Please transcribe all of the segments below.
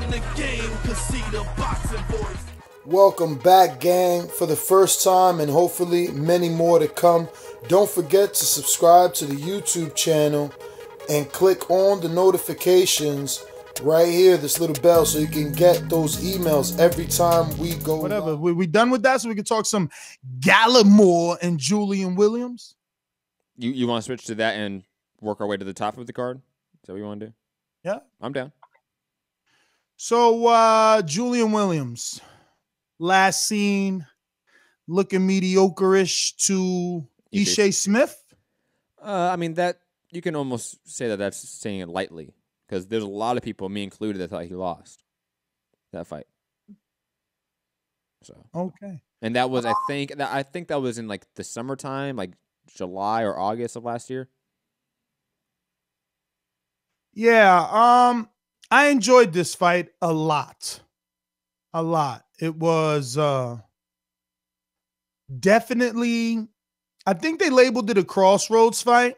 in the game, cause see the boxing voice. Welcome back, gang, for the first time and hopefully many more to come. Don't forget to subscribe to the YouTube channel and click on the notifications right here, this little bell, so you can get those emails every time we go. Whatever. We done with that, so we can talk some Gallimore and Julian Williams. You want to switch to that and work our way to the top of the card? Is that what you want to do? Yeah. I'm down. So, Julian Williams, last seen looking mediocre-ish to Ishe Smith. I mean, that you can almost say that that's saying it lightly, because there's a lot of people, me included, that thought he lost that fight. So okay, and that was I think that was in like the summertime, like July or August of last year. Yeah, I enjoyed this fight a lot. It was definitely, I think they labeled it a crossroads fight.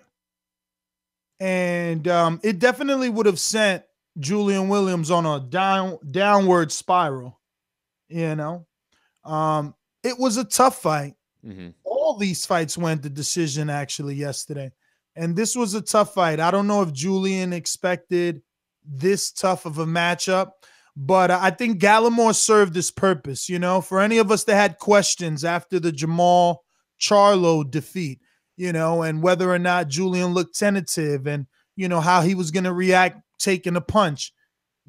And it definitely would have sent Julian Williams on a downward spiral, you know. It was a tough fight. Mm-hmm. All these fights went to decision actually yesterday. And this was a tough fight. I don't know if Julian expected this tough of a matchup, but I think Gallimore served his purpose, you know, for any of us that had questions after the Jamal Charlo defeat, you know, and whether or not Julian looked tentative and, you know, how he was going to react taking a punch.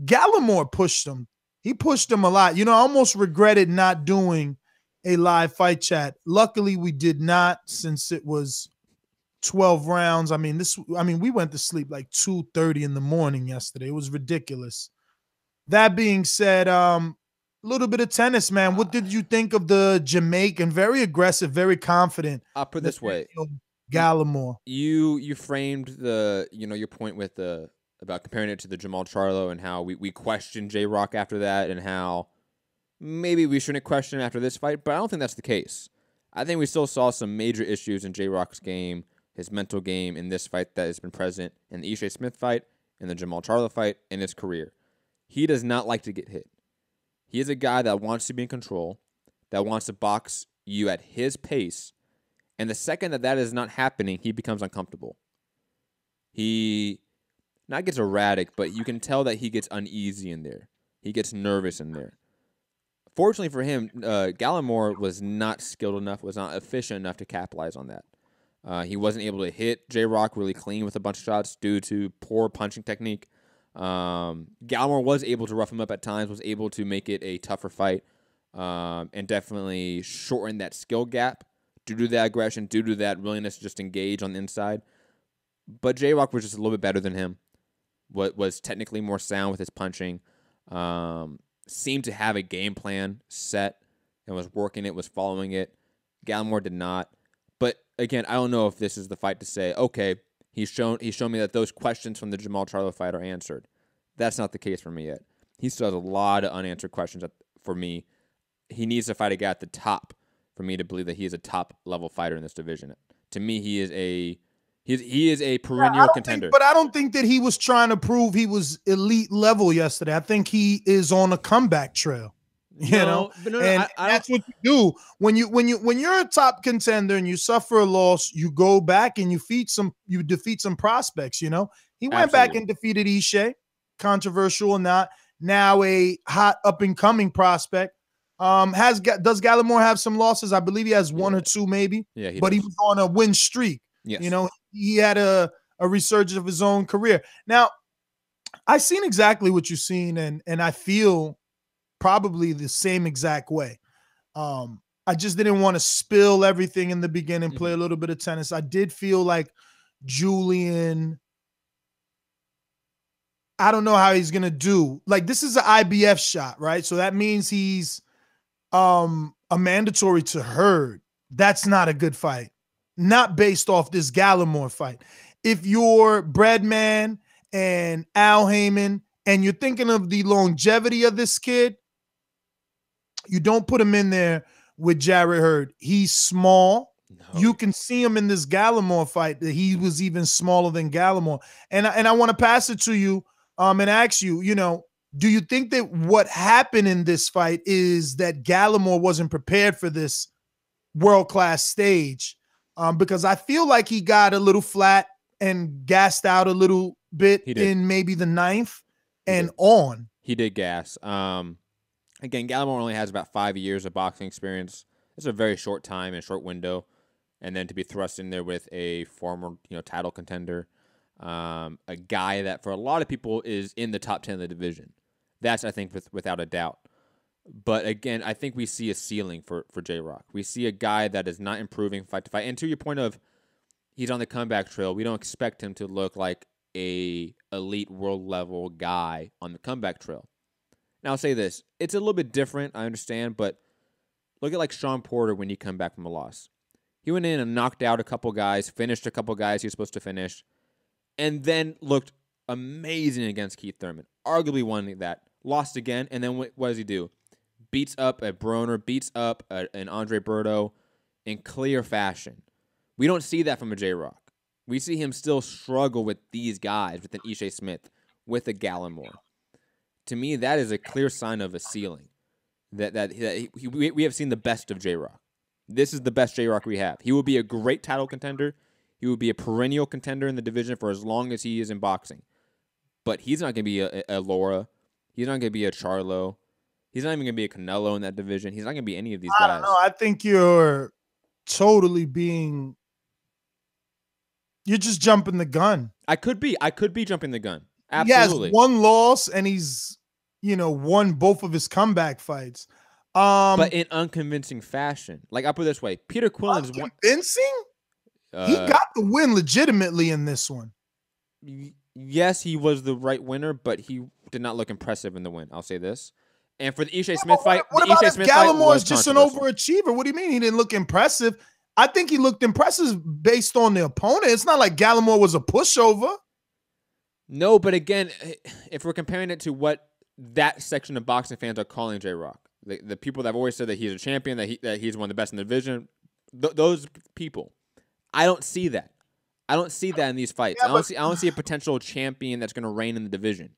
Gallimore pushed him. He pushed him a lot. You know, I almost regretted not doing a live fight chat. Luckily, we did not, since it was 12 rounds. I mean, we went to sleep like 2:30 in the morning yesterday. It was ridiculous. That being said, a little bit of tennis, man. What did you think of the Jamaican? Very aggressive, very confident. I'll put it this way. Gallimore. You framed the, you know, your point with about comparing it to the Jamal Charlo and how we questioned J-Rock after that and how maybe we shouldn't question him after this fight, but I don't think that's the case. I think we still saw some major issues in J-Rock's game, his mental game in this fight that has been present in the Ishe Smith fight, in the Jamal Charlo fight, in his career. He does not like to get hit. He is a guy that wants to be in control, that wants to box you at his pace, and the second that is not happening, he becomes uncomfortable. He not gets erratic, but you can tell that he gets uneasy in there. He gets nervous in there. Fortunately for him, Gallimore was not skilled enough, was not efficient enough to capitalize on that. He wasn't able to hit J-Rock really clean with a bunch of shots due to poor punching technique. Gallimore was able to rough him up at times, was able to make it a tougher fight, and definitely shorten that skill gap due to that aggression, due to that willingness to just engage on the inside. But J-Rock was just a little bit better than him, was technically more sound with his punching, seemed to have a game plan set and was working it, was following it. Gallimore did not. But again, I don't know if this is the fight to say, okay, he's shown me that those questions from the Jamal Charlo fight are answered. That's not the case for me yet. He still has a lot of unanswered questions for me. He needs to fight a guy at the top for me to believe that he is a top level fighter in this division. To me, he is a perennial contender. But I don't think that he was trying to prove he was elite level yesterday. I think he is on a comeback trail. You know, and that's what you do when you're a top contender and you suffer a loss. You go back and you defeat some prospects. You know, he went back and defeated Ishe, controversial or not. Now a hot up and coming prospect. Does Gallimore have some losses? I believe he has one or two, maybe. Yeah, but he was on a win streak. Yes. You know, he had a resurgence of his own career. Now, I've seen exactly what you've seen, and I feel probably the same exact way. I just didn't want to spill everything in the beginning, play a little bit of tennis. I did feel like Julian, I don't know how he's going to do. Like, this is an IBF shot, right? So that means he's a mandatory to Hurd. That's not a good fight. Not based off this Gallimore fight. If you're Breadman and Al Heyman and you're thinking of the longevity of this kid, you don't put him in there with Jarrett Hurd. He's small. No. You can see him in this Gallimore fight that he was even smaller than Gallimore. And I want to pass it to you and ask you, you know, Do you think that what happened in this fight is that Gallimore wasn't prepared for this world-class stage? Because I feel like he got a little flat and gassed out a little bit in maybe the 9th and on. He did gas. Again, Gallimore only has about 5 years of boxing experience. It's a very short time and short window. And then to be thrust in there with a former, title contender, a guy that for a lot of people is in the top 10 of the division. That's, I think, without a doubt. But again, I think we see a ceiling for J-Rock. We see a guy that is not improving fight to fight. And to your point of he's on the comeback trail, we don't expect him to look like a elite world level guy on the comeback trail. Now I'll say this. It's a little bit different, I understand, but look at like Sean Porter when he come back from a loss. He went in and knocked out a couple guys, finished a couple guys he was supposed to finish, and then looked amazing against Keith Thurman. Arguably won that. Lost again, and then what does he do? Beats up a Broner, beats up an Andre Berto in clear fashion. We don't see that from a J-Rock. We see him still struggle with these guys, with an Ishe Smith, with a Gallimore. To me, that is a clear sign of a ceiling. We have seen the best of J-Rock. This is the best J-Rock we have. He will be a great title contender. He will be a perennial contender in the division for as long as he is in boxing. But he's not going to be a Lara. He's not going to be a Charlo. He's not even going to be a Canelo in that division. He's not going to be any of these guys. I don't know. I think you're totally being... You're just jumping the gun. I could be jumping the gun. He Absolutely. has one loss, and he's, won both of his comeback fights. But in unconvincing fashion. Like, I'll put it this way. Peter Quillen's one. Convincing? He got the win legitimately in this one. Yes, he was the right winner, but he did not look impressive in the win. I'll say this. And for the Ishe Smith fight, what about if Gallimore is just an overachiever? What do you mean he didn't look impressive? I think he looked impressive based on the opponent. It's not like Gallimore was a pushover. No, but again, if we're comparing it to what that section of boxing fans are calling J-Rock, the people that have always said that he's a champion, that he's one of the best in the division, those people, I don't see that. I don't see that in these fights. Yeah, I don't see a potential champion that's going to reign in the division.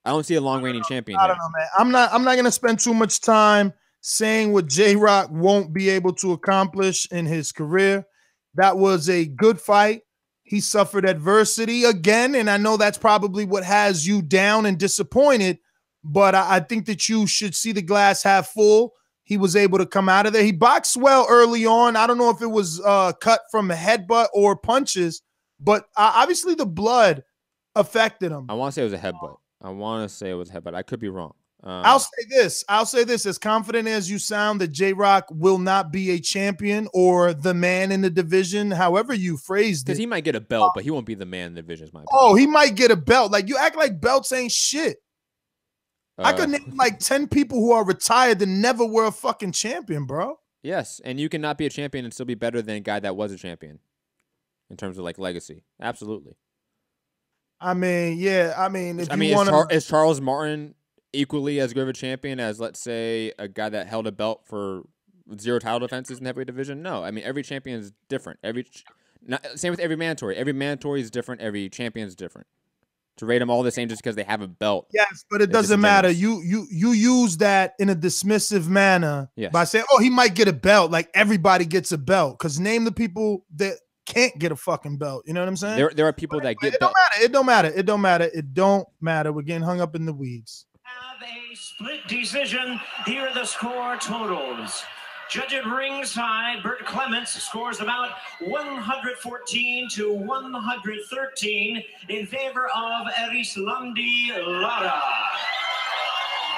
I don't see a long reigning champion. I don't know, man. I'm not going to spend too much time saying what J-Rock won't be able to accomplish in his career. That was a good fight. He suffered adversity again, and I know that's probably what has you down and disappointed, but I think that you should see the glass half full. He was able to come out of there. He boxed well early on. I don't know if it was cut from a headbutt or punches, but obviously the blood affected him. I want to say it was a headbutt. I could be wrong. I'll say this. As confident as you sound that J-Rock will not be a champion or the man in the division, however you phrased it. Because he might get a belt, but he won't be the man in the division, is my opinion. Oh, he might get a belt. Like, you act like belts ain't shit. I could name like 10 people who are retired that never were a fucking champion, bro. Yes, and you cannot be a champion and still be better than a guy that was a champion in terms of like legacy. Absolutely. I mean, yeah. I mean, is Charles Martin equally as good of a champion as, let's say, a guy that held a belt for 0 title defenses in the heavyweight division? No. I mean, every champion is different. Same with every mandatory. Every mandatory is different. Every champion is different. To rate them all the same just because they have a belt. Yes, but it doesn't matter. You use that in a dismissive manner by saying, oh, he might get a belt. Like, everybody gets a belt. Because name the people that can't get a fucking belt. You know what I'm saying? There are people that get belts. It don't matter. We're getting hung up in the weeds. Have a split decision. Here are the score totals. Judge at ringside, Bert Clements scores about 114 to 113 in favor of Erislandy Lara.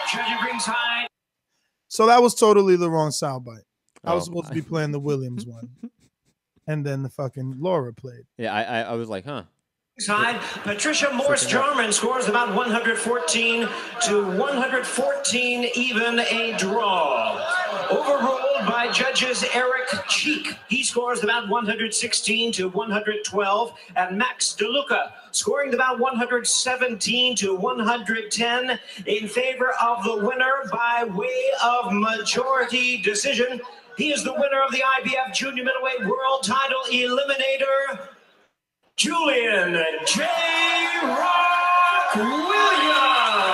Judge at ringside. So that was totally the wrong soundbite. I was supposed to be playing the Williams one. And then the fucking Laura played. Yeah, I was like, huh. Side, Patricia Morse-Jarman scores about 114 to 114, even a draw. Overruled by judges Eric Cheek. He scores about 116 to 112. And Max DeLuca scoring about 117 to 110 in favor of the winner by way of majority decision. He is the winner of the IBF Junior Middleweight World Title Eliminator, Julian J. Rock Williams.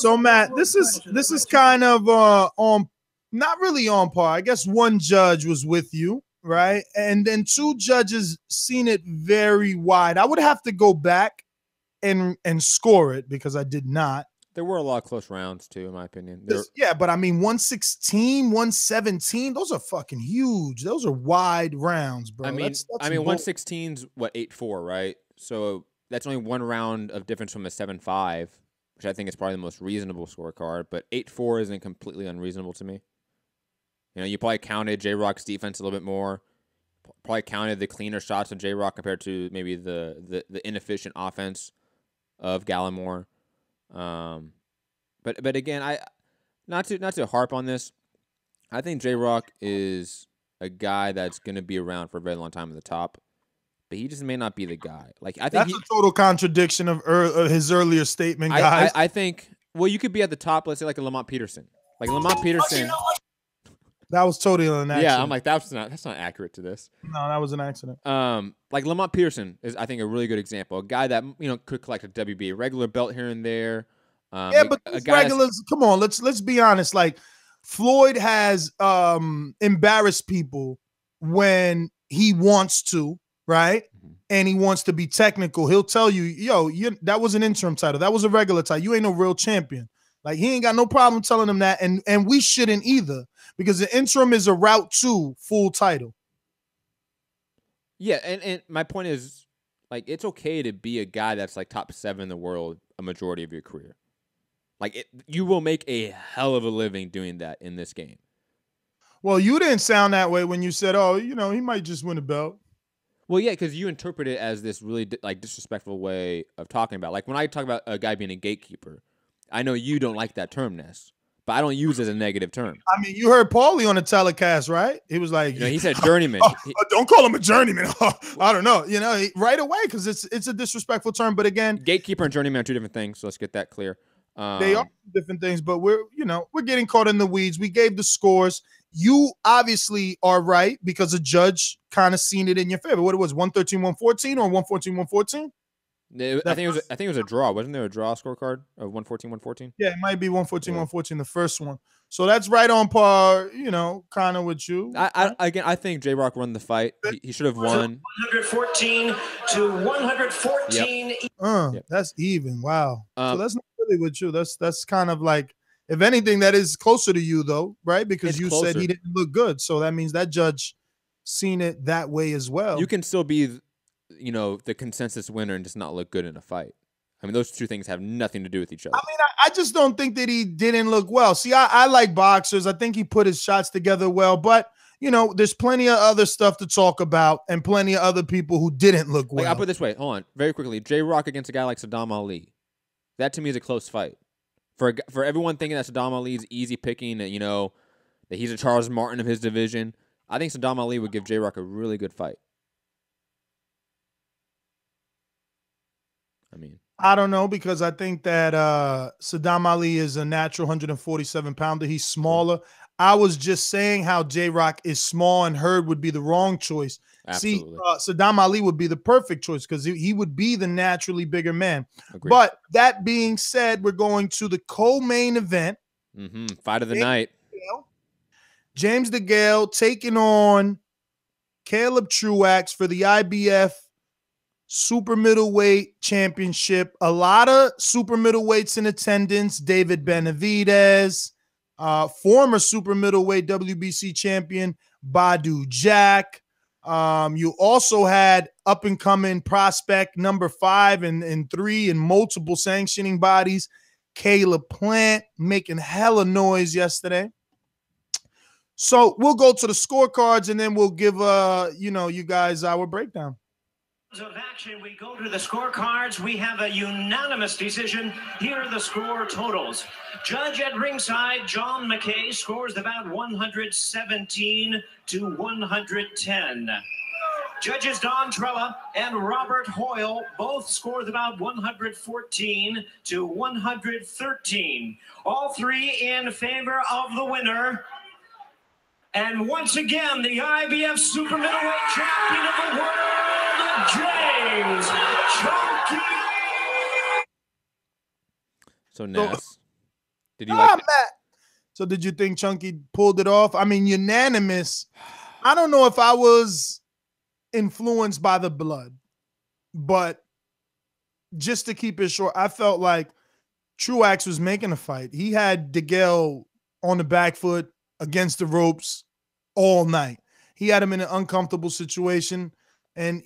So Matt, this is kind of on, not really on par. I guess one judge was with you, right? And then two judges seen it very wide. I would have to go back and score it because I did not. There were a lot of close rounds too, in my opinion. Yeah, but I mean 116, 117, those are fucking huge. Those are wide rounds, bro. I mean, 116's what, 8-4, right? So that's only one round of difference from a 7-5, which I think is probably the most reasonable scorecard. But 8-4 isn't completely unreasonable to me. You know, you probably counted J-Rock's defense a little bit more. Probably counted the cleaner shots of J-Rock compared to maybe the inefficient offense of Gallimore. But again, I not to harp on this. I think J-Rock is a guy that's going to be around for a very long time at the top, but he just may not be the guy. Like I think that's a total contradiction of his earlier statement, guys. I think you could be at the top. Let's say like a Lamont Peterson, That was totally an accident. Yeah, I'm like that's not accurate to this. No, that was an accident. Like Lamont Peterson is, I think, a really good example. A guy that could collect a WBA regular belt here and there. Yeah, but regulars, come on, let's be honest. Like Floyd has embarrassed people when he wants to, right? Mm-hmm. And he wants to be technical. He'll tell you, yo, that was an interim title. That was a regular title. You ain't no real champion. Like he ain't got no problem telling them that, and we shouldn't either, because the interim is a route to full title. Yeah, and my point is, like, it's okay to be a guy that's like top 7 in the world a majority of your career. Like, you will make a hell of a living doing that in this game. Well, you didn't sound that way when you said, oh, he might just win a belt. Well, yeah, because you interpret it as this really disrespectful way of talking about. Like, when I talk about a guy being a gatekeeper, I know you don't like that term, Ness, but I don't use it as a negative term. I mean, you heard Paulie on the telecast, right? He was like, he said journeyman. Don't call him a journeyman. I don't know, right away, because it's a disrespectful term. But again, gatekeeper and journeyman are two different things, so let's get that clear. They are different things, but we're getting caught in the weeds. We gave the scores. You obviously are right because a judge kind of seen it in your favor. What it was, 113-114 or 114-114? I think it was a draw. Wasn't there a draw scorecard of 114-114? Yeah, it might be 114-114, the first one. So that's right on par, kind of with you. I think J-Rock won the fight. He should have won. 114-114. Yep. That's even. Wow. So that's not really with you. That's kind of like, if anything, that is closer to you though, right? Because you said he didn't look good. So that means that judge seen it that way as well. You can still be the consensus winner and just not look good in a fight. I mean, those two things have nothing to do with each other. I mean, I just don't think that he didn't look well. See, I like boxers. I think he put his shots together well, but there's plenty of other stuff to talk about and plenty of other people who didn't look well. I'll put it this way. Hold on. Very quickly. J-Rock against a guy like Saddam Ali. That to me is a close fight. For everyone thinking that Saddam Ali is easy picking, that he's a Charles Martin of his division, I think Saddam Ali would give J-Rock a really good fight. I don't know, because I think that Saddam Ali is a natural 147-pounder. He's smaller. I was just saying how J-Rock is small and Hurd would be the wrong choice. Absolutely. See, Saddam Ali would be the perfect choice because he would be the naturally bigger man. Agreed. But that being said, we're going to the co-main event. Fight of the night. James DeGale taking on Caleb Truax for the IBF Super Middleweight Championship. A lot of super middleweights in attendance. David Benavidez, former super middleweight WBC champion Badu Jack. You also had up and coming prospect number 5 and 3 in multiple sanctioning bodies, Caleb Plant, making hella noise yesterday. So we'll go to the scorecards and then we'll give you guys our breakdown. Of action, we go to the scorecards. We have a unanimous decision. Here are the score totals. Judge at ringside, John McKay, scores about 117 to 110. Judges Don Trella and Robert Hoyle both scored about 114 to 113. All three in favor of the winner. And once again, the IBF Super Middleweight Champion of the World, James Chunky. So, Ness, Did you like it? So did you think Chunky pulled it off? I mean, unanimous. I don't know if I was influenced by the blood, but just to keep it short, I felt like Truax was making a fight. He had DeGale on the back foot against the ropes all night. He had him in an uncomfortable situation. And,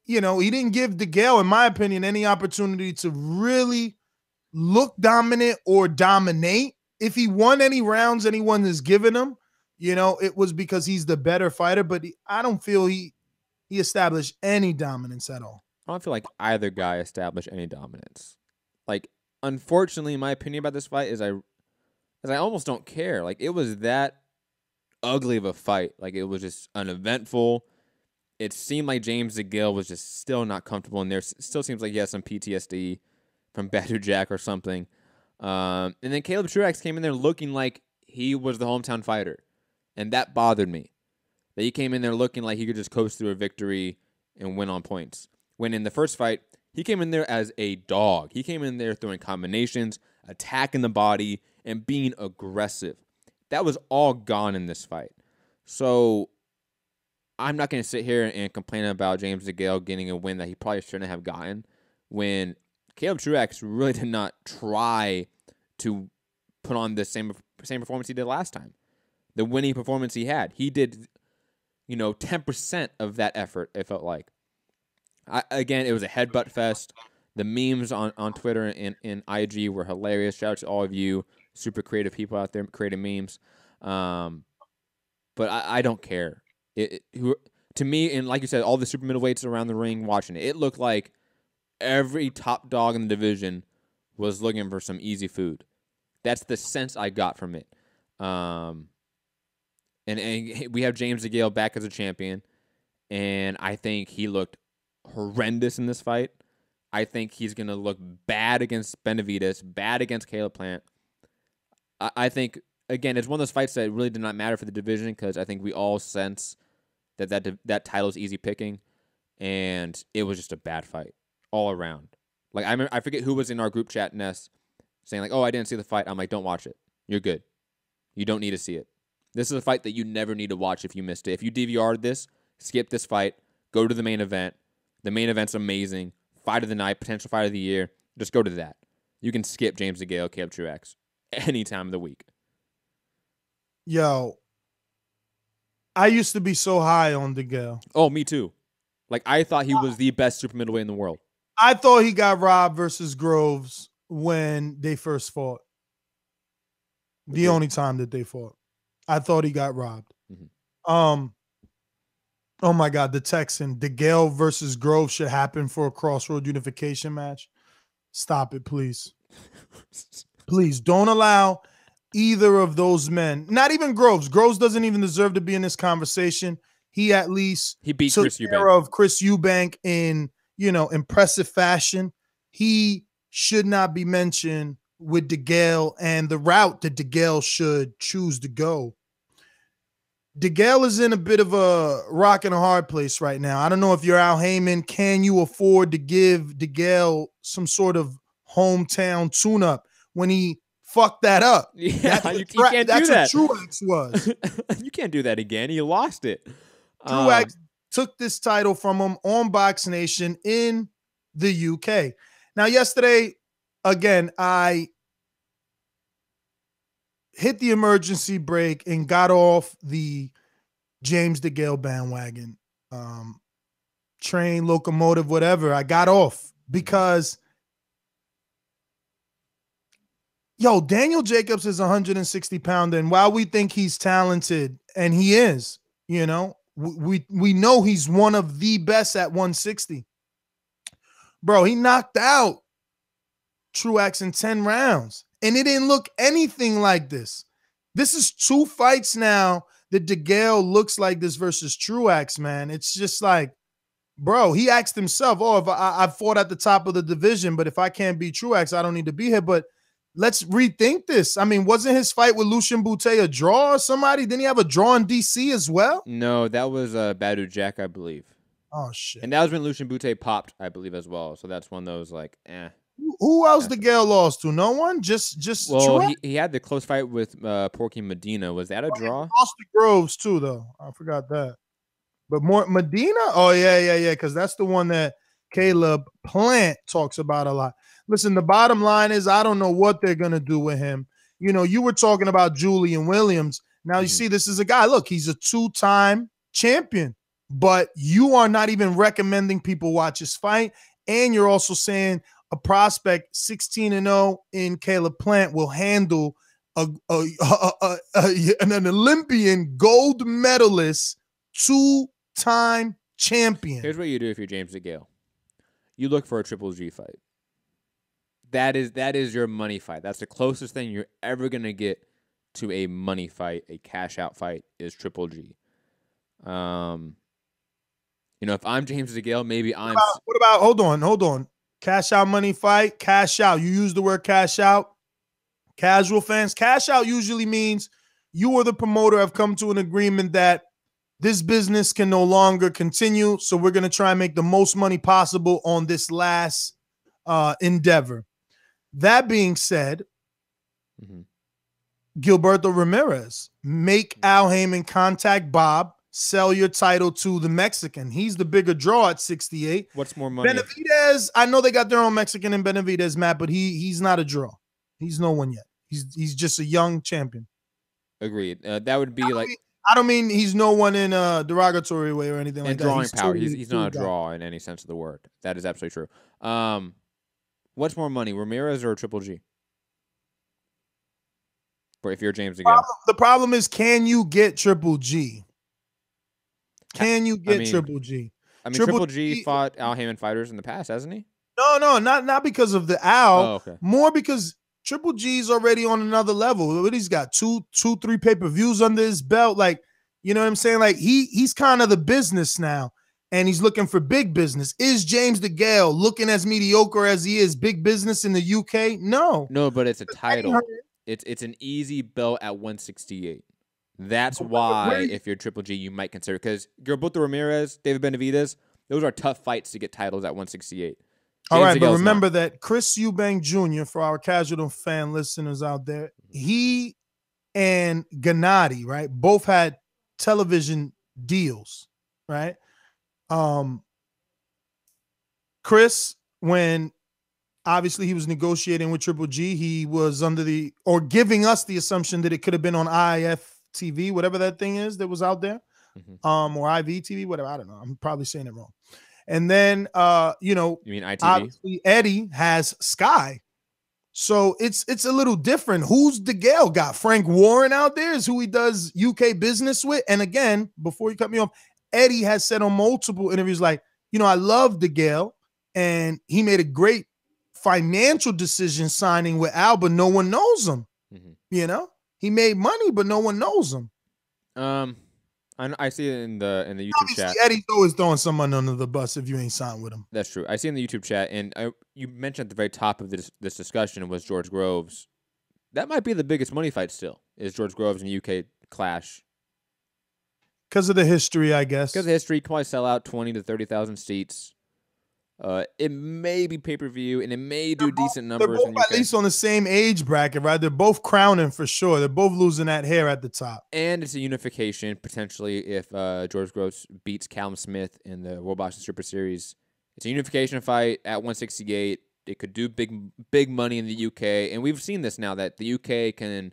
you know, he didn't give DeGale, in my opinion, any opportunity to really look dominant or dominate. If he won any rounds anyone is giving him, you know, it was because he's the better fighter. But I don't feel he established any dominance at all. I don't feel like either guy established any dominance. Like, unfortunately, my opinion about this fight is I almost don't care. Like, it was that ugly of a fight. Like, it was just uneventful. It seemed like James DeGale was just still not comfortable in there. Still seems like he has some PTSD from Badu Jack or something. And then Caleb Truax came in there looking like he was the hometown fighter. And that bothered me. That he came in there looking like he could just coast through a victory and win on points. When in the first fight, he came in there as a dog. He came in there throwing combinations, attacking the body, and being aggressive. That was all gone in this fight. So I'm not going to sit here and complain about James DeGale getting a win that he probably shouldn't have gotten when Caleb Truax really did not try to put on the same performance he did last time. The winning performance he had. He did, 10% of that effort, it felt like. Again, it was a headbutt fest. The memes on Twitter and IG were hilarious. Shout out to all of you super creative people out there creating memes. But I don't care. To me, and like you said, all the super middleweights around the ring watching it looked like every top dog in the division was looking for some easy food. That's the sense I got from it. And we have James DeGale back as a champion, and I think he looked horrendous in this fight. I think he's going to look bad against Benavidez, bad against Caleb Plant. I think, again, it's one of those fights that really did not matter for the division because I think we all sense that title's easy picking, and it was just a bad fight all around. Like, I forget who was in our group chat, Ness, saying like, oh, I didn't see the fight. I'm like, don't watch it. You're good. You don't need to see it. This is a fight that you never need to watch if you missed it. If you DVR'd this, skip this fight, go to the main event. The main event's amazing. Fight of the night, potential fight of the year. Just go to that. You can skip James DeGale, Caleb Truax any time of the week. Yo, I used to be so high on DeGale. Oh, me too. Like, I thought he was the best super middleweight in the world. I thought he got robbed versus Groves when they first fought. The only time that they fought. I thought he got robbed. Mm-hmm. Oh my God, the Texan. DeGale versus Groves should happen for a Crossroad unification match. Stop it, please. Please don't allow either of those men. Not even Groves. Groves doesn't even deserve to be in this conversation. He at least beat took Chris care Eubank. of Chris Eubank in, impressive fashion. He should not be mentioned with DeGale and the route that DeGale should choose to go. DeGale is in a bit of a rock and a hard place right now. I don't know if you're Al Heyman. Can you afford to give DeGale some sort of hometown tune-up when he fucked that up? Yeah, you can't do that. That's what Truax was. You can't do that again. He lost it. Truax took this title from him on Box Nation in the UK. Now, yesterday, again, I hit the emergency brake and got off the James DeGale bandwagon. Train, locomotive, whatever. I got off because, Daniel Jacobs is 160-pounder, and while we think he's talented, and he is, we know he's one of the best at 160. Bro, he knocked out Truax in 10 rounds. And it didn't look anything like this. This is 2 fights now that DeGale looks like this versus Truax, man. It's just like, bro, he asked himself, if I fought at the top of the division, but if I can't beat Truax, I don't need to be here. But let's rethink this. I mean, wasn't his fight with Lucian Boutte a draw or somebody? Didn't he have a draw in DC as well? No, that was Badu Jack, I believe. Oh, shit. And that was when Lucian Boutte popped, I believe, as well. So that's one of those, like, eh. Who else DeGale lost to? No one. Just Well, Truax? he had the close fight with Porky Medina. Was that a draw? Lost to Groves too, though. I forgot that. But more Medina? Oh yeah. Because that's the one that Caleb Plant talks about a lot. Listen, the bottom line is I don't know what they're gonna do with him. You know, you were talking about Julian Williams. Now you see, this is a guy. Look, he's a 2-time champion, but you are not even recommending people watch his fight, and you're also saying a prospect 16-0 in Caleb Plant will handle an Olympian gold medalist, 2-time champion. Here's what you do if you're James DeGale. You look for a Triple G fight. That is your money fight. That's the closest thing you're ever going to get to a money fight, a cash out fight, is Triple G. You know, if I'm James DeGale, maybe I'm. What about? Hold on. Cash out money fight. Cash out. You use the word cash out. Casual fans, cash out usually means you or the promoter have come to an agreement that this business can no longer continue, so we're going to try and make the most money possible on this last endeavor. That being said, Gilberto Ramirez, make Al Heyman contact Bob, sell your title to the Mexican. He's the bigger draw at 68. What's more money? Benavidez, I know they got their own Mexican in Benavidez, Matt, but he's not a draw. He's no one yet. He's just a young champion. Agreed. That would be like. I don't mean he's no one in a derogatory way or anything like that. Drawing power. He's not a draw in any sense of the word. That is absolutely true. What's more money, Ramirez or Triple G? Or if you're James DeGale. The problem is, can you get Triple G? Can you get Triple G? I mean, Triple G fought Al Heyman fighters in the past, hasn't he? No, not because of the Al. Oh, okay. More because Triple G's already on another level. He's got two, 3 pay-per-views under his belt. Like, you know what I'm saying? Like he's kind of the business now, and he's looking for big business. Is James DeGale looking as mediocre as he is big business in the UK? No, but it's a title. It's an easy belt at 168. That's why if you're Triple G, you might consider, because Gilberto Ramirez, David Benavidez, those are tough fights to get titles at 168. All right, but remember that Chris Eubank Jr., for our casual fan listeners out there, he and Gennady, right, both had television deals, right? Chris, when obviously he was negotiating with Triple G, he was under giving us the assumption that it could have been on IFTV, whatever that thing is that was out there, or IVTV, whatever. I don't know. I'm probably saying it wrong. And then, you mean ITV? Obviously Eddie has Sky. So it's a little different. Who's DeGale got? Frank Warren out there is who he does UK business with. And again, before you cut me off, Eddie has said on multiple interviews, like, I love DeGale, and he made a great financial decision signing with Al, but no one knows him. He made money, but no one knows him. I see it in the YouTube Obviously, chat. Eddie's always throwing someone under the bus if you ain't signed with him. That's true. I see in the YouTube chat, and you mentioned at the very top of this discussion was George Groves. That might be the biggest money fight still, is George Groves and UK clash. Because of the history, I guess. Because of history, can probably sell out 20 to 30,000 seats. It may be pay-per-view, and it may do decent numbers. They're both at least on the same age bracket, right? They're both crowning for sure. They're both losing that hair at the top. And it's a unification, potentially, if George Groves beats Callum Smith in the World Boxing Super Series. It's a unification fight at 168. It could do big money in the UK. And we've seen this now, that the UK can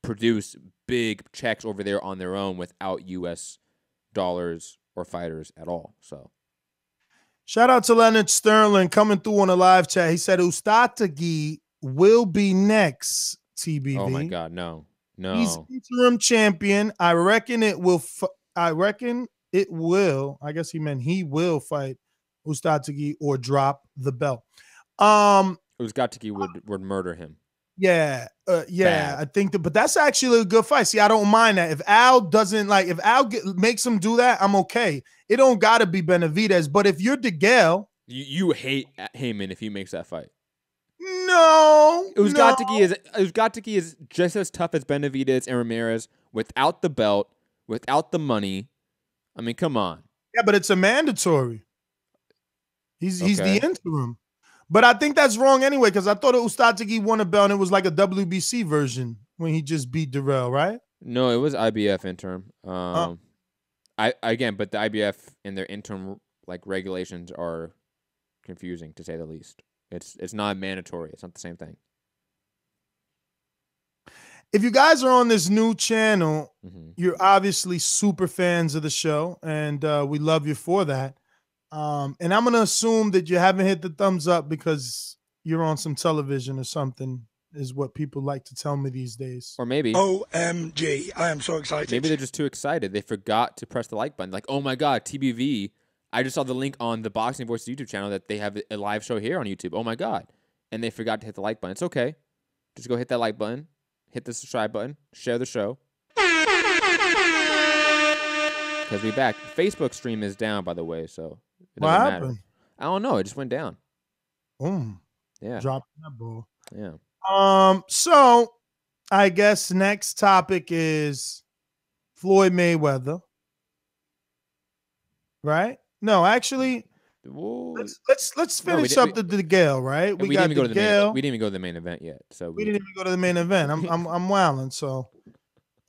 produce big checks over there on their own without US dollars or fighters at all. So shout out to Leonard Sterling coming through on the live chat. He said Ustatagi will be next, TBV. Oh my God, no. He's interim champion. I reckon it will. I guess he meant he will fight Ustatagi or drop the belt. Ustatagi would murder him. Yeah, I think but that's actually a good fight. See, I don't mind that. If Al makes him do that, I'm okay. It don't gotta be Benavidez, but if you're DeGale, you hate Heyman if he makes that fight. No, Ustatagi is just as tough as Benavidez and Ramirez without the belt, without the money. I mean, come on. Yeah, but it's a mandatory. He's the interim. But I think that's wrong anyway, because I thought Ustadegi won a belt and it was like a WBC version when he just beat Darrell, right? No, it was IBF interim. But the IBF and their interim like regulations are confusing to say the least. It's not mandatory. It's not the same thing. If you guys are on this new channel, you're obviously super fans of the show, and we love you for that. And I'm going to assume that you haven't hit the thumbs up because you're on some television or something, is what people like to tell me these days. Or maybe. OMG, I am so excited. Maybe they're just too excited. They forgot to press the like button. Like, oh my God, TBV. I just saw the link on the Boxing Voice YouTube channel that they have a live show here on YouTube. Oh my God. And they forgot to hit the like button. It's okay. Just go hit that like button. Hit the subscribe button. Share the show. Because we back. Facebook stream is down, by the way, so it doesn't matter. I don't know. It just went down. Boom. Yeah. Dropping that ball. Yeah. So I guess next topic is Floyd Mayweather. Right? No, actually, let's finish up the DeGale, right? We got DeGale. We didn't even go to the main event yet. So we didn't even go to the main event. I'm wilding, so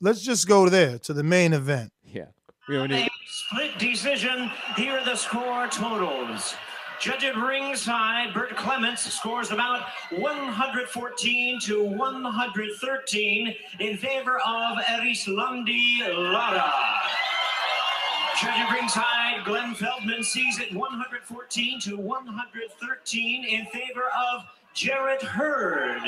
let's just go there to the main event. Yeah. A split decision. Here are the score totals. Judge at ringside, Bert Clements scores about 114 to 113 in favor of Erislandy Lara. Judge at ringside, Glenn Feldman sees it 114 to 113 in favor of Jarrett Hurd.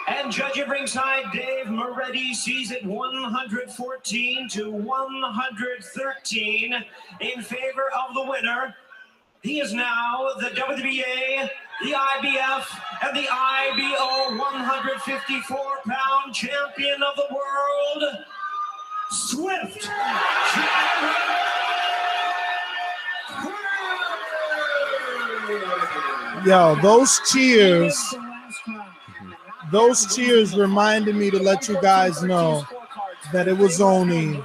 And judge at ringside, Dave Moretti sees it 114 to 113 in favor of the winner. He is now the WBA, the IBF, and the IBO 154-pound champion of the world, Swift. Yo, those cheers reminded me to let you guys know that it was only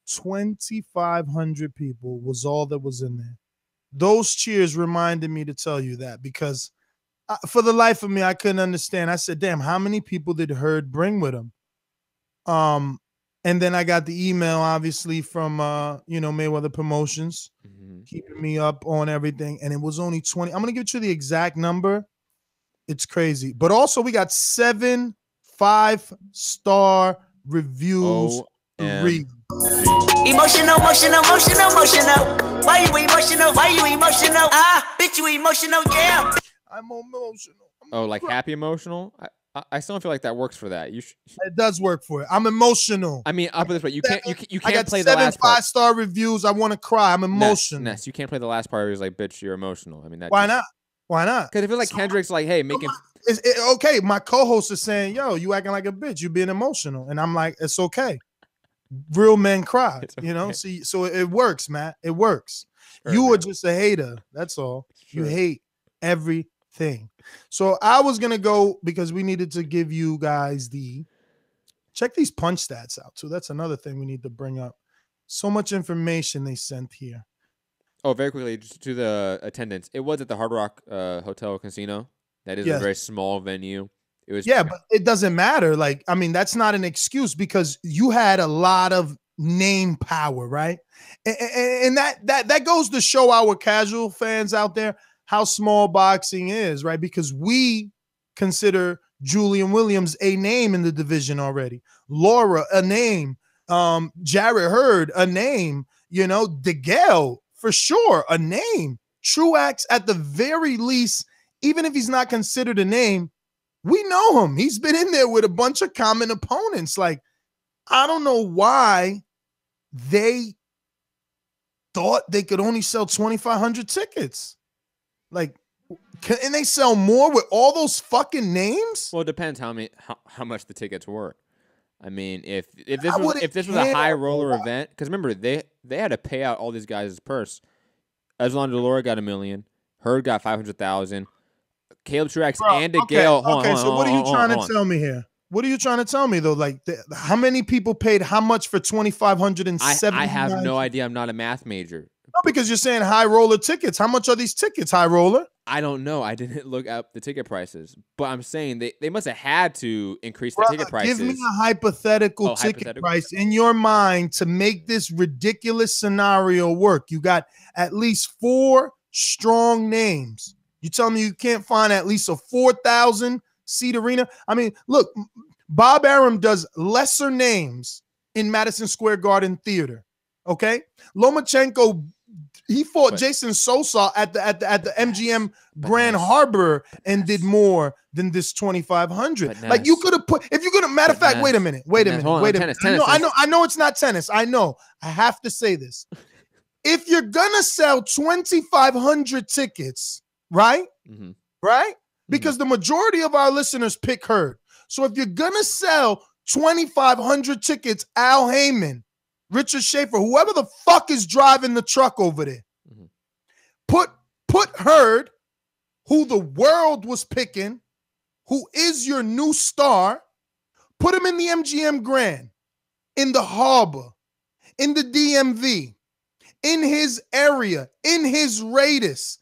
2,500 people was all that was in there. Those cheers reminded me to tell you that because for the life of me, I couldn't understand. I said, damn, how many people did Hurd bring with him? And then I got the email, obviously, from, Mayweather Promotions, keeping me up on everything. And it was only 20. I'm going to give you the exact number. It's crazy. But also, we got 7 5-star reviews to read. Emotional. Why you emotional? Bitch, you emotional, yeah. I'm emotional. Like happy emotional? I still don't feel like that works for that. It does work for it. I'm emotional. I mean, up this way, you can't play the 7 last part. 5-star reviews. I want to cry. I'm emotional. Ness, you can't play the last part where he's like, bitch, you're emotional. I mean, why not? Why not? Because I feel like Kendrick's like, hey, making. Okay, my co-host is saying, yo, you acting like a bitch. You being emotional. And I'm like, it's okay. Real men cry, okay. See, so it works, Matt. It works. Sure, you are just a hater. That's all. Sure. You hate everything. So I was going to go because we needed to give you guys check these punch stats out too. That's another thing we need to bring up. So much information they sent here. Oh, very quickly, just to the attendance. It was at the Hard Rock Hotel Casino. That is a very small venue. It was but it doesn't matter. Like, I mean, that's not an excuse because you had a lot of name power, right? And that goes to show our casual fans out there how small boxing is, right? Because we consider Julian Williams a name in the division already. Lara, a name. Jarrett Hurd, a name. DeGale, for sure, a name. Truax, at the very least, even if he's not considered a name, we know him. He's been in there with a bunch of common opponents. Like, I don't know why they thought they could only sell 2,500 tickets. Like, can they sell more with all those fucking names? Well, it depends how much the tickets were. I mean, if this was a high roller event, because remember they had to pay out all these guys' purse. Erislandy Lara got $1 million. Hurd got 500,000. Caleb Truax and DeGale. So what are you trying to tell me here? What are you trying to tell me though? Like, how many people paid how much for 2,570? I have no idea. I'm not a math major. No, because you're saying high roller tickets. How much are these tickets, high roller? I don't know. I didn't look up the ticket prices, but I'm saying they must have had to increase the ticket prices. Give me a hypothetical ticket price in your mind to make this ridiculous scenario work. You got at least 4 strong names. You tell me you can't find at least a 4,000 seat arena? I mean, look, Bob Arum does lesser names in Madison Square Garden Theater. Okay, Lomachenko, he fought Jason Sosa at the MGM Grand Harbor and did more than this 2,500. Like you could have put, if you're gonna, matter of fact, wait a minute. I know it's not tennis. I know. I have to say this. If you're gonna sell 2,500 tickets, right? Mm-hmm. Right? Because the majority of our listeners pick Hurd. So if you're gonna sell 2,500 tickets, Al Heyman, Richard Schaefer, whoever the fuck is driving the truck over there, put Hurd, who the world was picking, who is your new star, put him in the MGM Grand, in the Harbor, in the DMV, in his area, in his radius,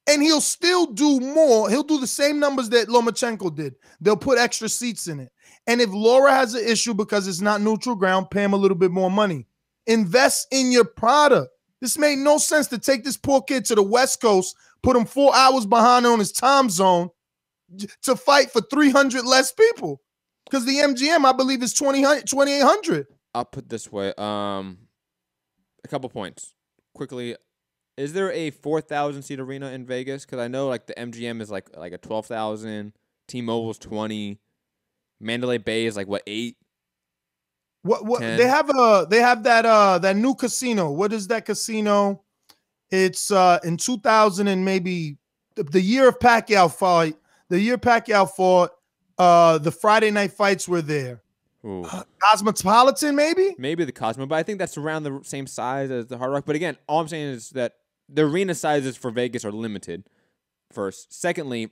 and he'll still do more. He'll do the same numbers that Lomachenko did. They'll put extra seats in it. And if Lara has an issue because it's not neutral ground, pay him a little bit more money. Invest in your product. This made no sense to take this poor kid to the West Coast, put him 4 hours behind on his time zone to fight for 300 less people. Because the MGM, I believe, is 2,800. I'll put it this way. A couple points. Quickly, is there a 4,000 seat arena in Vegas? Because I know like the MGM is like a 12,000. T-Mobile's 20. Mandalay Bay is like what, 8? What 10? They have that new casino. What is that casino? It's in 2000 and maybe the year of Pacquiao fight. The year Pacquiao fought, the Friday night fights were there. Cosmopolitan, maybe? Maybe the Cosmo, but I think that's around the same size as the Hard Rock. But again, all I'm saying is that the arena sizes for Vegas are limited, first. Secondly,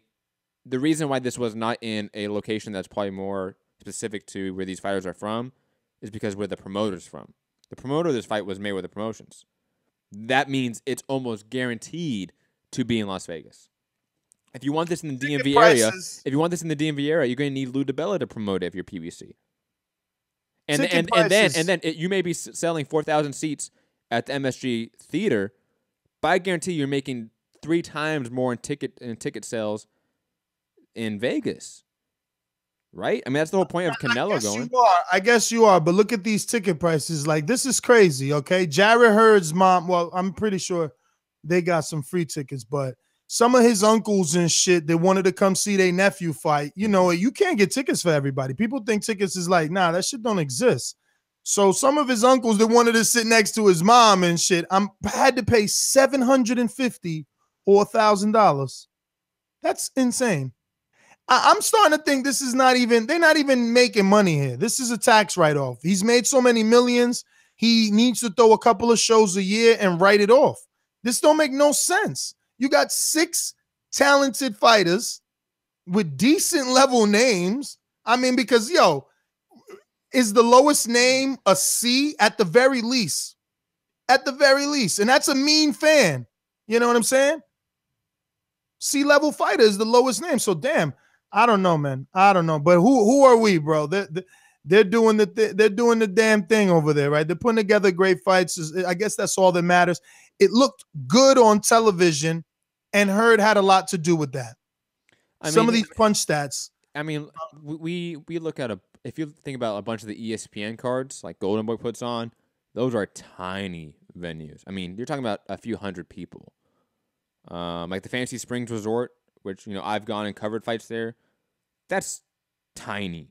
the reason why this was not in a location that's probably more specific to where these fighters are from is because where the promoter's from. The promoter of this fight was Mayweather Promotions. That means it's almost guaranteed to be in Las Vegas. If you want this in the DMV area, you're going to need Lou DeBella to promote it if you're PBC. And then you may be selling 4,000 seats at the MSG Theater, but I guarantee you're making 3 times more in ticket sales in Vegas, right? I mean, that's the whole point of Canelo going. I guess you are, but look at these ticket prices. Like, this is crazy, okay? Jarrett Hurd's mom, well, I'm pretty sure they got some free tickets, but some of his uncles and shit, they wanted to come see their nephew fight. You know, you can't get tickets for everybody. People think tickets is like, nah, that shit don't exist. So some of his uncles that wanted to sit next to his mom and shit, I had to pay $750 or $1,000. That's insane. I'm starting to think this is not even, they're not even making money here. This is a tax write-off. He's made so many millions. He needs to throw a couple of shows a year and write it off. This don't make no sense. You got 6 talented fighters with decent level names. I mean, because, yo, is the lowest name a C at the very least? At the very least. And that's a mean fan. You know what I'm saying? C-level fighter is the lowest name. So, damn, I don't know, man. I don't know. But who are we, bro? They're doing the damn thing over there, right? They're putting together great fights. I guess that's all that matters. It looked good on television, and Hurd had a lot to do with that. Some of these punch stats. I mean, we look at if you think about a bunch of the ESPN cards like Golden Boy puts on, those are tiny venues. I mean, you're talking about a few hundred people. Like the Fantasy Springs Resort, which, you know, I've gone and covered fights there. That's tiny.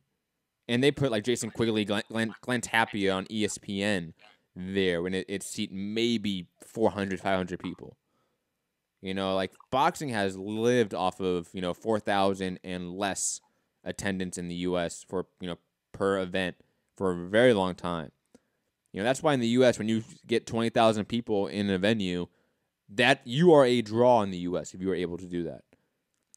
And they put like Jason Quigley, Glenn Tapia on ESPN there when it seat maybe 400, 500 people. You know, like boxing has lived off of, 4,000 and less attendance in the U.S. for, per event for a very long time. That's why in the U.S. when you get 20,000 people in a venue, that you are a draw in the U.S. if you are able to do that.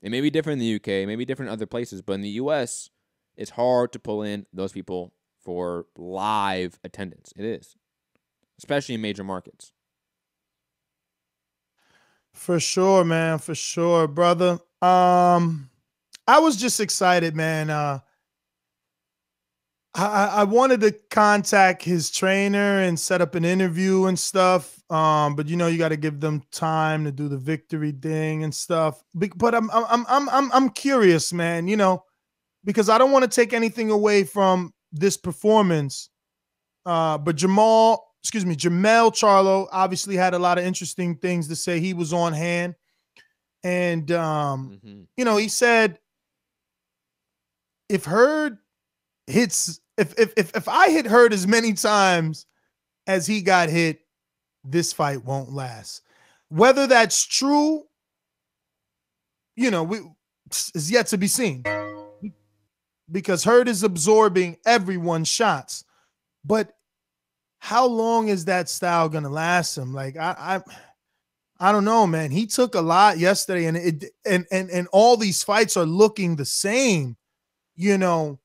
It may be different in the U.K., maybe different in other places, but in the U.S., it's hard to pull in those people for live attendance. It is, especially in major markets. For sure, man. For sure, brother. I was just excited, man. I wanted to contact his trainer and set up an interview and stuff. But you know, you got to give them time to do the victory thing and stuff. But I'm curious, man. You know, because I don't want to take anything away from this performance. But Jamel Charlo obviously had a lot of interesting things to say. He was on hand, and you know, he said, if Hurd hits, if I hit Hurd as many times as he got hit, this fight won't last. Whether that's true, you know, is yet to be seen, because Hurd is absorbing everyone's shots. But how long is that style gonna last him? Like I don't know, man. He took a lot yesterday, and all these fights are looking the same. You know,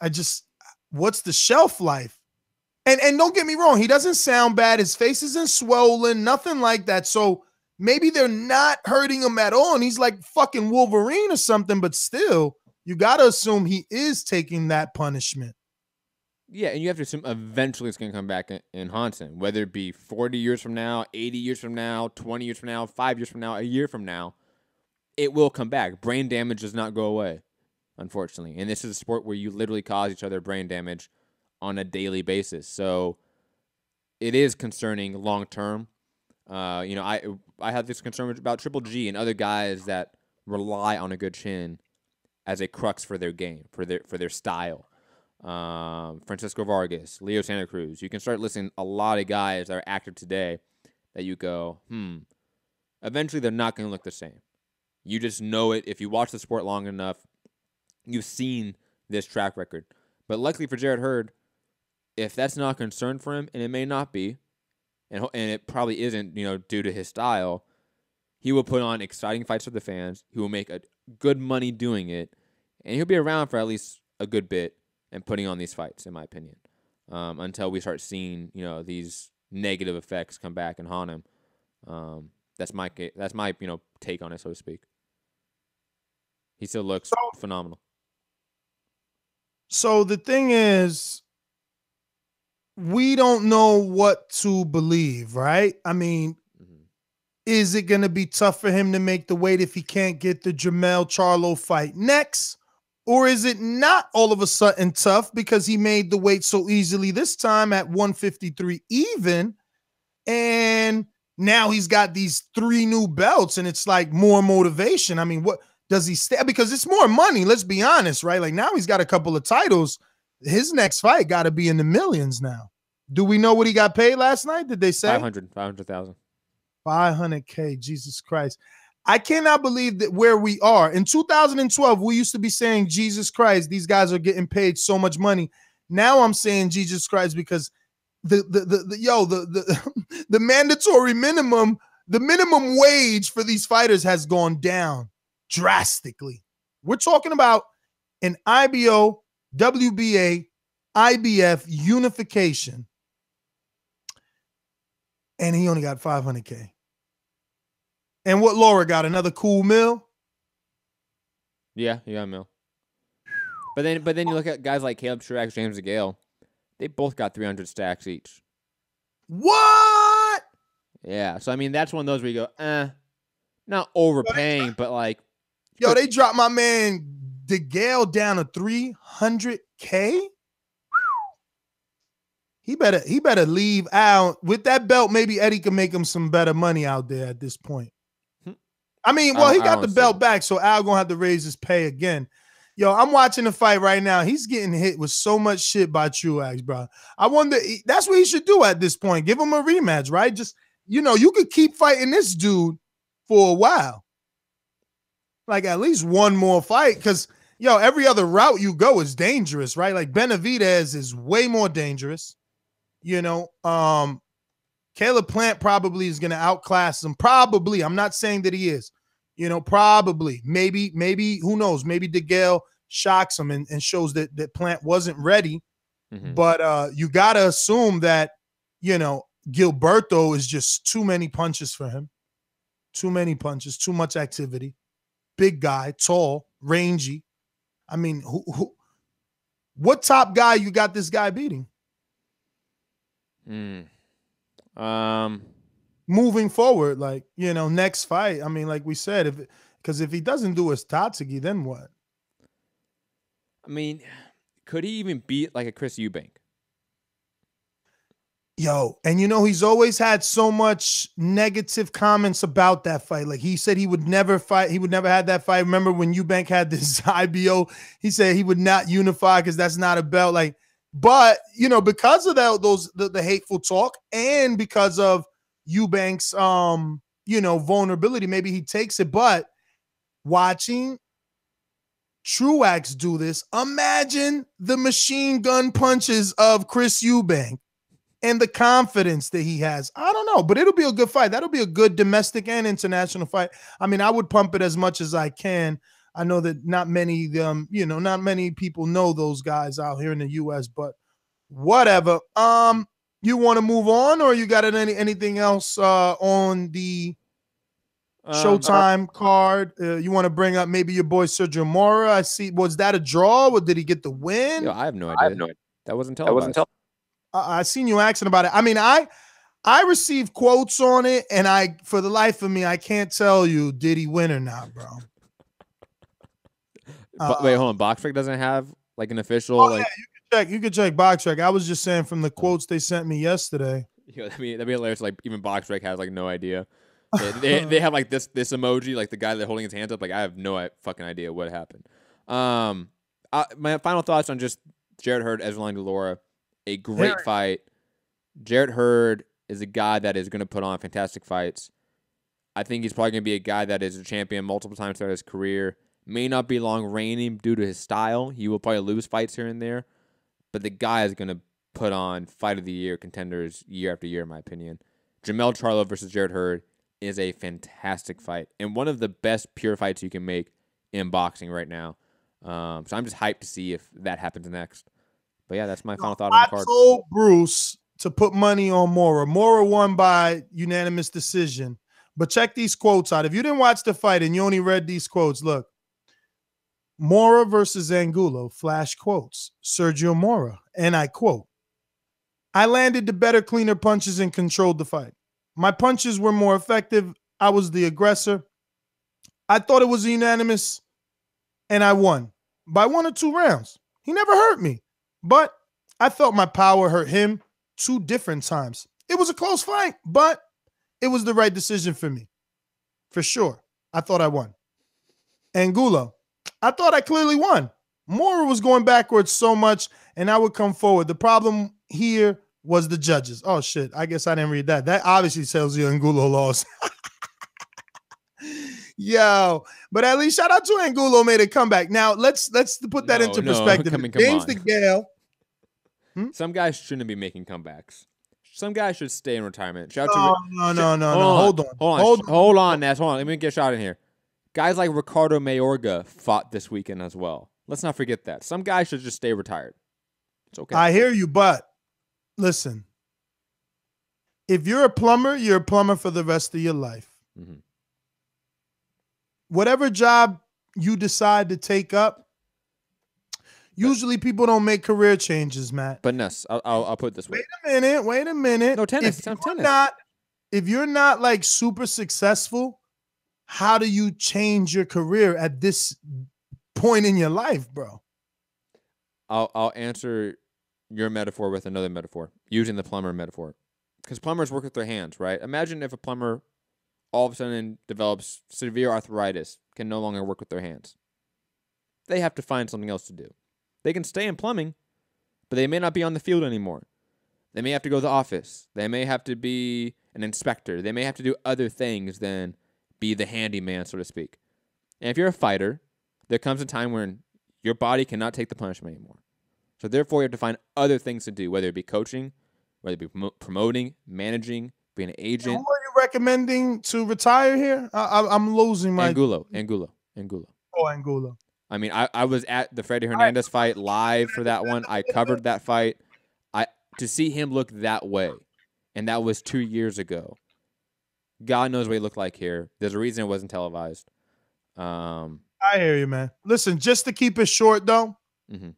I just, what's the shelf life? And don't get me wrong, he doesn't sound bad. His face isn't swollen, nothing like that. So maybe they're not hurting him at all, and he's like fucking Wolverine or something. But still, you gotta assume he is taking that punishment. Yeah, and you have to assume eventually it's going to come back and haunt him, whether it be 40 years from now, 80 years from now, 20 years from now, 5 years from now, a year from now. It will come back. Brain damage does not go away, unfortunately. And this is a sport where you literally cause each other brain damage on a daily basis. So it is concerning long term. You know, I have this concern about Triple G and other guys that rely on a good chin as a crux for their game, for their style. Francisco Vargas, Leo Santa Cruz. You can start listing a lot of guys that are active today that you go, eventually they're not going to look the same. You just know it. If you watch the sport long enough, you've seen this track record. But luckily for Jarrett Hurd, if that's not a concern for him, and it may not be, and it probably isn't, you know, due to his style, he will put on exciting fights for the fans. He will make a good money doing it, and he'll be around for at least a good bit and putting on these fights, in my opinion, until we start seeing, you know, these negative effects come back and haunt him. That's my you know, take on it, so to speak. He still looks phenomenal. So the thing is, we don't know what to believe, right? I mean, is it going to be tough for him to make the weight if he can't get the Jamel Charlo fight next? Or is it not all of a sudden tough because he made the weight so easily this time at 153 even, and now he's got these 3 new belts, and it's like more motivation? I mean, what does he stay? Because it's more money, let's be honest, right? Like now he's got a couple of titles. His next fight got to be in the millions now. Do we know what he got paid last night? Did they say? 500,000. 500K, Jesus Christ. I cannot believe that where we are. In 2012, we used to be saying, Jesus Christ, these guys are getting paid so much money. Now I'm saying Jesus Christ because the mandatory minimum, the minimum wage for these fighters has gone down drastically. We're talking about an IBO, WBA, IBF unification. And he only got 500K. And what Laura got? Another cool mill? Yeah, he got a mill. But then you look at guys like Caleb Truax, James DeGale. They both got 300 stacks each. What? Yeah. So I mean, that's one of those where you go, not overpaying, but like, yo, they dropped my man DeGale down to 300K. He better leave out with that belt. Maybe Eddie can make him some better money out there at this point. I mean, well, he got the belt back, so Al gonna have to raise his pay again. Yo, I'm watching the fight right now. He's getting hit with so much shit by Truax, bro. I wonder, that's what he should do at this point. Give him a rematch, right? Just, you know, you could keep fighting this dude for a while. Like at least one more fight, because, yo, every other route you go is dangerous, right? Like Benavidez is way more dangerous. You know, Caleb Plant probably is going to outclass him. Probably. I'm not saying that he is. You know, probably. Maybe, who knows? Maybe DeGale shocks him and shows that Plant wasn't ready. But you got to assume that, you know, Gilberto is just too many punches for him. Too many punches, too much activity. Big guy, tall, rangy. I mean, what top guy you got this guy beating? Moving forward, like, you know, next fight. I mean, like we said, because if he doesn't do his Tatsuki, then what? I mean, could he even beat like a Chris Eubank? Yo, and you know, he's always had so much negative comments about that fight. Like, he said he would never fight. He would never have that fight. Remember when Eubank had this IBO, he said he would not unify because that's not a belt. Like, but, you know, because of that, the hateful talk, and because of Eubank's, you know, vulnerability, maybe he takes it. But watching Truax do this, imagine the machine gun punches of Chris Eubank. And the confidence that he has. I don't know, but it'll be a good fight. That'll be a good domestic and international fight. I mean, I would pump it as much as I can. I know that not many, you know, not many people know those guys out here in the U.S., but whatever. You want to move on, or you got anything else on the Showtime card? You want to bring up maybe your boy Sergio Mora? I see. Was that a draw, or did he get the win? Yo, I have no idea. That wasn't televised. I seen you asking about it. I mean, I received quotes on it, and for the life of me, I can't tell you did he win or not, bro. Wait, hold on. BoxRec doesn't have like an official. Yeah, you can check BoxRec. I was just saying from the quotes they sent me yesterday. Yo, that'd be hilarious. Like even BoxRec has like no idea. They have like this emoji, like the guy that holding his hands up. Like I have no fucking idea what happened. My final thoughts on just Jarrett Hurd, Erislandy Lara. A great fight. Jarrett Hurd is a guy that is going to put on fantastic fights. I think he's probably going to be a guy that is a champion multiple times throughout his career. May not be long reigning due to his style. He will probably lose fights here and there. But the guy is going to put on fight of the year contenders year after year, in my opinion. Jermell Charlo versus Jarrett Hurd is a fantastic fight and one of the best pure fights you can make in boxing right now. So I'm just hyped to see if that happens next. But yeah, that's my final thought on the card. I told Bruce to put money on Mora. Mora won by unanimous decision. But check these quotes out. If you didn't watch the fight and you only read these quotes, look. Mora versus Angulo, flash quotes. Sergio Mora, and I quote, "I landed the better, cleaner punches and controlled the fight. My punches were more effective. I was the aggressor. I thought it was unanimous, and I won by 1 or 2 rounds. He never hurt me. But I felt my power hurt him 2 different times. It was a close fight, but it was the right decision for me. For sure, I thought I won. Angulo, I thought I clearly won. Mora was going backwards so much, and I would come forward. The problem here was the judges." Oh, shit. I guess I didn't read that. That obviously tells you Angulo lost. Yo, but at least shout out to Angulo, made a comeback. Now let's put that into perspective. James DeGale. Some guys shouldn't be making comebacks. Some guys should stay in retirement. No. Hold on, Ness. Hold on. Let me get a shot in here. Guys like Ricardo Mayorga fought this weekend as well. Let's not forget that. Some guys should just stay retired. It's okay. I hear you, but listen. If you're a plumber for the rest of your life. Mm-hmm. Whatever job you decide to take up, usually people don't make career changes, Matt. But Ness, I'll put it this way. Wait a minute. No, tennis. If you're not like super successful, how do you change your career at this point in your life, bro? I'll answer your metaphor with another metaphor, using the plumber metaphor. Because plumbers work with their hands, right? Imagine if a plumber all of a sudden develops severe arthritis, can no longer work with their hands. They have to find something else to do. They can stay in plumbing, but they may not be on the field anymore. They may have to go to the office. They may have to be an inspector. They may have to do other things than be the handyman, so to speak. And if you're a fighter, there comes a time when your body cannot take the punishment anymore. So therefore, you have to find other things to do, whether it be coaching, whether it be promoting, managing, being an agent. Who are you recommending to retire here? I'm losing my... Angulo. Oh, Angulo. I mean, I was at the Freddie Hernandez fight live for that one. I covered that fight. To see him look that way and that was 2 years ago. God knows what he looked like here. There's a reason it wasn't televised. I hear you, man. Listen, just to keep it short, though, Mhm.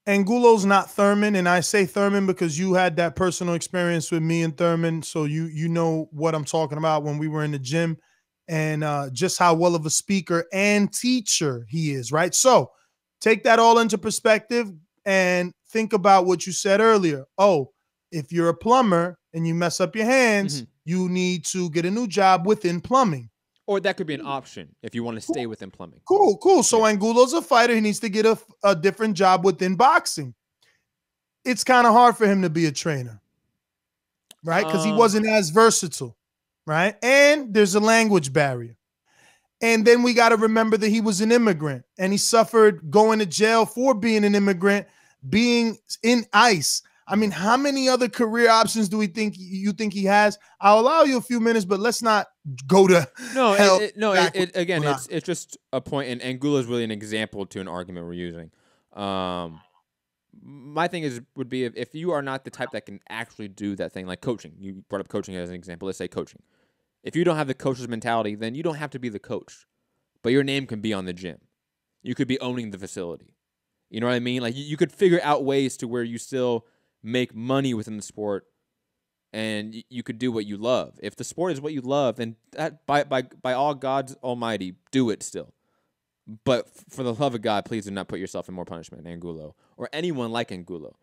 Angulo's not Thurman, and I say Thurman because you had that personal experience with me and Thurman, so you know what I'm talking about when we were in the gym, and just how well of a speaker and teacher he is, right? So take that all into perspective and think about what you said earlier. Oh, if you're a plumber and you mess up your hands, you need to get a new job within plumbing. Or that could be an option if you want to stay within plumbing. Cool. So Angulo's a fighter. He needs to get a different job within boxing. It's kind of hard for him to be a trainer, right? Because he wasn't as versatile, right? And there's a language barrier. And then we got to remember that he was an immigrant and he suffered going to jail for being an immigrant, being in ICE. I mean, how many other career options do you think he has? I'll allow you a few minutes, but let's not go to hell. It's just a point, and Angulo is really an example to an argument we're using. My thing would be if you are not the type that can actually do that thing, like coaching. You brought up coaching as an example. Let's say coaching. If you don't have the coach's mentality, then you don't have to be the coach, but your name can be on the gym. You could be owning the facility. You know what I mean? Like you could figure out ways to where you still make money within the sport, and you could do what you love. If the sport is what you love, then that by all God's almighty, do it still. But for the love of God, please do not put yourself in more punishment, Angulo, or anyone like Angulo,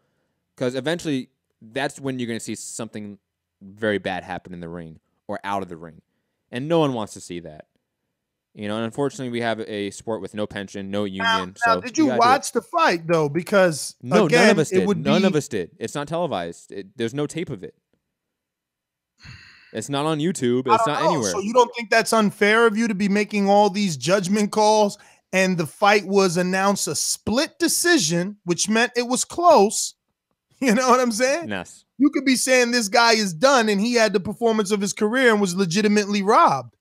because eventually that's when you're going to see something very bad happen in the ring or out of the ring, and no one wants to see that. You know, and unfortunately, we have a sport with no pension, no union. Now, did you watch the fight though? Because no, again, none of us did. It would none of us did. It's not televised. There's no tape of it. It's not on YouTube. It's not anywhere. So you don't think that's unfair of you to be making all these judgment calls? And the fight was announced a split decision, which meant it was close. You know what I'm saying? Yes. You could be saying this guy is done, and he had the performance of his career and was legitimately robbed.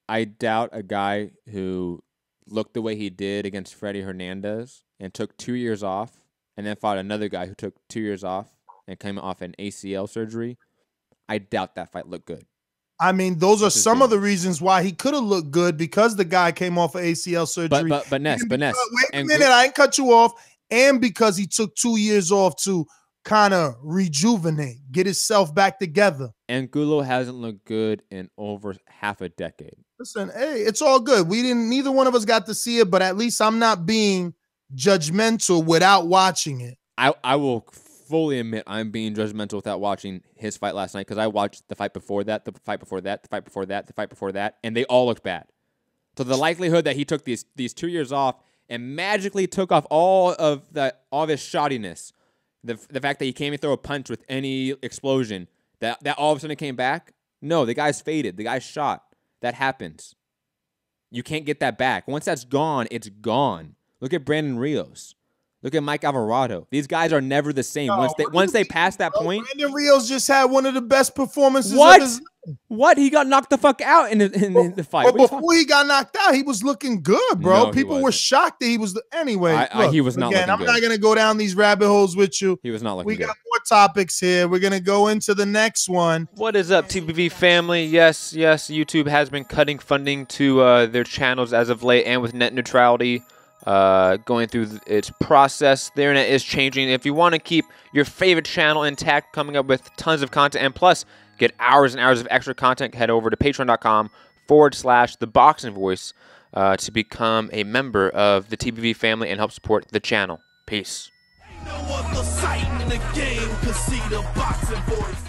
I doubt a guy who looked the way he did against Freddie Hernandez and took 2 years off and then fought another guy who took 2 years off and came off an ACL surgery. I doubt that fight looked good. I mean, those are some of the reasons why he could have looked good, because the guy came off of ACL surgery. But Ness. Wait a minute, I ain't cut you off. And because he took 2 years off to kind of rejuvenate, get himself back together. Angulo hasn't looked good in over half a decade. Listen, hey, it's all good. Neither one of us got to see it, but at least I'm not being judgmental without watching it. I will fully admit I'm being judgmental without watching his fight last night, because I watched the fight before that, the fight before that, the fight before that, the fight before that, and they all looked bad. So the likelihood that he took these 2 years off and magically took off all of his shoddiness, the fact that he can't even throw a punch with any explosion, that all of a sudden came back. No, the guy's faded. The guy's shot. That happens. You can't get that back. Once that's gone, it's gone. Look at Brandon Rios. Look at Mike Alvarado. These guys are never the same. Once they pass that point. Brandon Rios just had one of the best performances What? of his life. What? He got knocked the fuck out in the fight. But before he got knocked out, he was looking good, bro. No, People were shocked that he was. Anyway, look, he was not looking I'm good. not going to go down these rabbit holes with you. He was not looking We good. got more topics here. We're going to go into the next one. What is up, TBV family? Yes, YouTube has been cutting funding to their channels as of late, and with net neutrality going through its process, the internet is changing. If you want to keep your favorite channel intact, coming up with tons of content, and plus get hours and hours of extra content, head over to patreon.com/ThaBoxingVoice to become a member of the TBV family and help support the channel. Peace. No other sight in the game could see the boxing voice.